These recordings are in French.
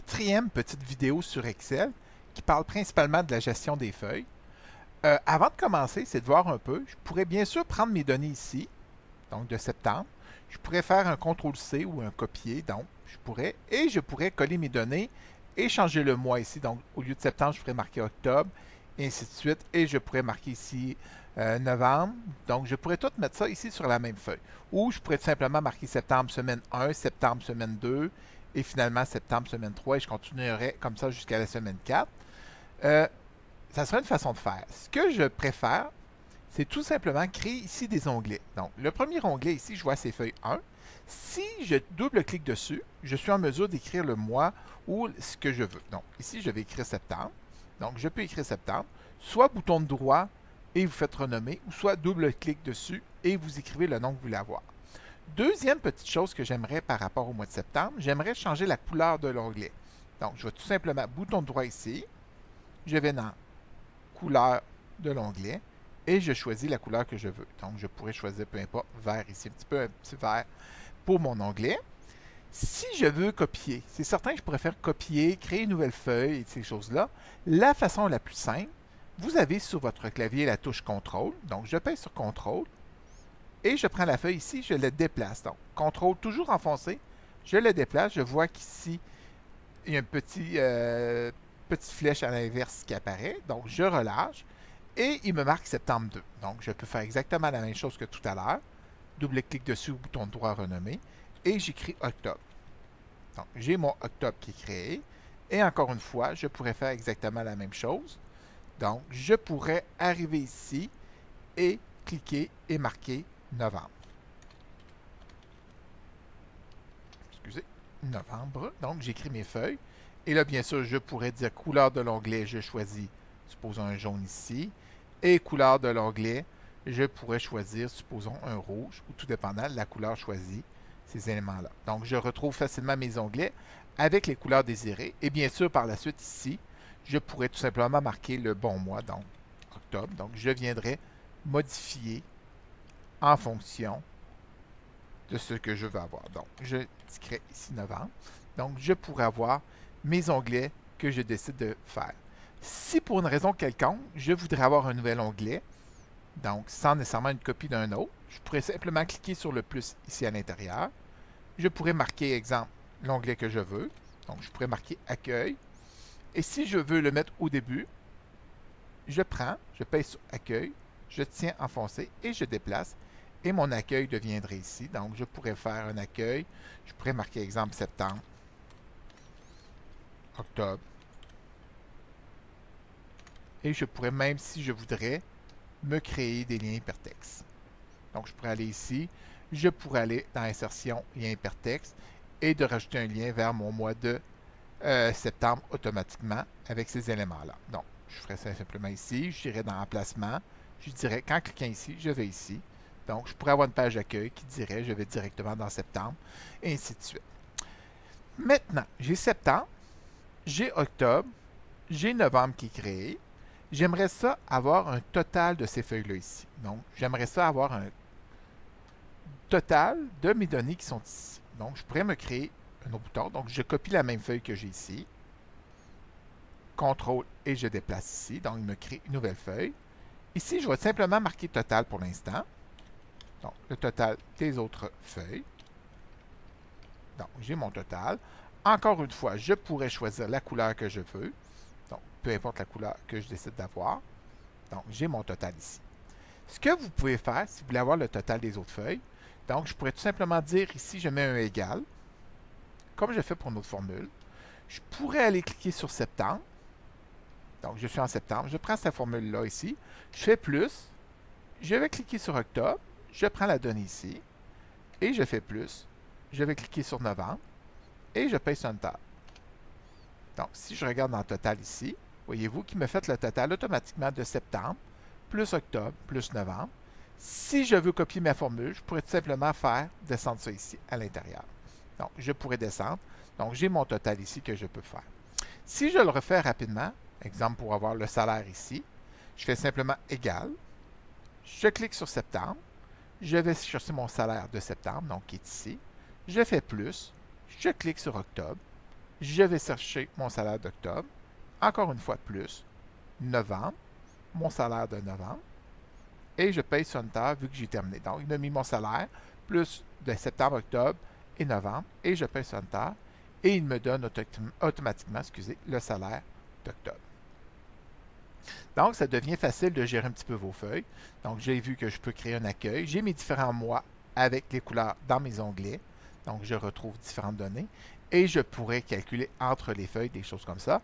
quatrième petite vidéo sur Excel qui parle principalement de la gestion des feuilles. Avant de commencer, c'est de voir un peu. Je pourrais bien sûr prendre mes données ici, donc de septembre. Je pourrais faire un CTRL-C ou un copier, donc je pourrais coller mes données et changer le mois ici. Donc, au lieu de septembre, je pourrais marquer octobre, et ainsi de suite. Et je pourrais marquer ici novembre. Donc, je pourrais tout mettre ça ici sur la même feuille. Ou je pourrais tout simplement marquer septembre semaine 1, septembre semaine 2, et finalement septembre semaine 3, et je continuerai comme ça jusqu'à la semaine 4. Ça serait une façon de faire. Ce que je préfère, c'est tout simplement créer ici des onglets. Donc, le premier onglet ici, je vois ces feuilles 1. Si je double-clique dessus, je suis en mesure d'écrire le mois ou ce que je veux. Donc, ici, je vais écrire septembre. Donc, je peux écrire septembre. Soit bouton de droit et vous faites renommer, ou soit double-clic dessus et vous écrivez le nom que vous voulez avoir. Deuxième petite chose que j'aimerais par rapport au mois de septembre, j'aimerais changer la couleur de l'onglet. Donc, je vais tout simplement bouton de droit ici. Je vais dans couleur de l'onglet et je choisis la couleur que je veux. Donc, je pourrais choisir, peu importe, vert ici, un petit vert pour mon onglet. Si je veux copier, c'est certain que je pourrais faire copier, créer une nouvelle feuille et ces choses-là. La façon la plus simple, vous avez sur votre clavier la touche CTRL. Donc, je pèse sur CTRL et je prends la feuille ici, je la déplace. Donc, CTRL toujours enfoncé, je le déplace. Je vois qu'ici, il y a un petite flèche à l'inverse qui apparaît. Donc, je relâche et il me marque septembre 2. Donc, je peux faire exactement la même chose que tout à l'heure. Double-clic dessus, bouton de droit renommé, et j'écris octobre. Donc, j'ai mon octobre qui est créé. Et encore une fois, je pourrais faire exactement la même chose. Donc, je pourrais arriver ici et cliquer et marquer novembre. Excusez, novembre. Donc, j'écris mes feuilles. Et là, bien sûr, je pourrais dire couleur de l'onglet, je choisis, supposons un jaune ici. Et couleur de l'onglet, je pourrais choisir, supposons un rouge, ou tout dépendant de la couleur choisie, ces éléments-là. Donc, je retrouve facilement mes onglets avec les couleurs désirées. Et bien sûr, par la suite, ici, je pourrais tout simplement marquer le bon mois, donc octobre. Donc, je viendrai modifier en fonction de ce que je veux avoir. Donc, je crée ici novembre. Donc, je pourrais avoir mes onglets que je décide de faire. Si pour une raison quelconque, je voudrais avoir un nouvel onglet, donc sans nécessairement une copie d'un autre, je pourrais simplement cliquer sur le plus ici à l'intérieur. Je pourrais marquer, exemple, l'onglet que je veux. Donc, je pourrais marquer accueil. Et si je veux le mettre au début, je pèse sur accueil, je tiens enfoncé et je déplace. Et mon accueil deviendrait ici. Donc, je pourrais faire un accueil. Je pourrais marquer, exemple, septembre, octobre. Et je pourrais même, si je voudrais, me créer des liens hypertextes. Donc, je pourrais aller ici. Je pourrais aller dans Insertion, lien hypertexte et de rajouter un lien vers mon mois de septembre automatiquement avec ces éléments-là. Donc, je ferais ça simplement ici. J'irai dans Emplacement. Je dirais, qu'en cliquant ici, je vais ici. Donc, je pourrais avoir une page d'accueil qui dirait, je vais directement dans septembre, et ainsi de suite. Maintenant, j'ai septembre, j'ai octobre, j'ai novembre qui est créé. J'aimerais ça avoir un total de ces feuilles-là ici. Donc, j'aimerais ça avoir un total de mes données qui sont ici. Donc, je pourrais me créer un autre bouton. Donc, je copie la même feuille que j'ai ici. CTRL et je déplace ici. Donc, il me crée une nouvelle feuille. Ici, je vais simplement marquer total pour l'instant. Donc, le total des autres feuilles. Donc, j'ai mon total. Encore une fois, je pourrais choisir la couleur que je veux. Donc, peu importe la couleur que je décide d'avoir. Donc, j'ai mon total ici. Ce que vous pouvez faire, si vous voulez avoir le total des autres feuilles, donc, je pourrais tout simplement dire ici, je mets un égal, comme je fais pour notre formule. Je pourrais aller cliquer sur septembre. Donc, je suis en septembre. Je prends cette formule-là ici. Je fais plus. Je vais cliquer sur octobre. Je prends la donnée ici. Et je fais plus. Je vais cliquer sur novembre. Et je paye sur Enter. Donc, si je regarde dans le total ici, voyez-vous qu'il me fait le total automatiquement de septembre, plus octobre, plus novembre. Si je veux copier ma formule, je pourrais tout simplement faire descendre ça ici à l'intérieur. Donc, je pourrais descendre. Donc, j'ai mon total ici que je peux faire. Si je le refais rapidement, exemple pour avoir le salaire ici, je fais simplement égal. Je clique sur septembre. Je vais chercher mon salaire de septembre, donc qui est ici. Je fais plus. Je clique sur octobre. je vais chercher mon salaire d'octobre. Encore une fois, plus novembre, mon salaire de novembre. Et je paye sur Enter vu que j'ai terminé. Donc, il m'a mis mon salaire, plus de septembre, octobre et novembre. Et je paye sur Enter. Et il me donne automatiquement le salaire d'octobre. Donc, ça devient facile de gérer un petit peu vos feuilles. Donc, j'ai vu que je peux créer un accueil. J'ai mes différents mois avec les couleurs dans mes onglets. Donc, je retrouve différentes données. Et je pourrais calculer entre les feuilles des choses comme ça.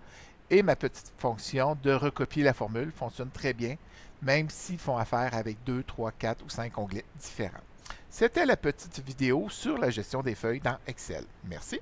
Et ma petite fonction de recopier la formule fonctionne très bien, même s'ils font affaire avec 2, 3, 4 ou 5 onglets différents. C'était la petite vidéo sur la gestion des feuilles dans Excel. Merci.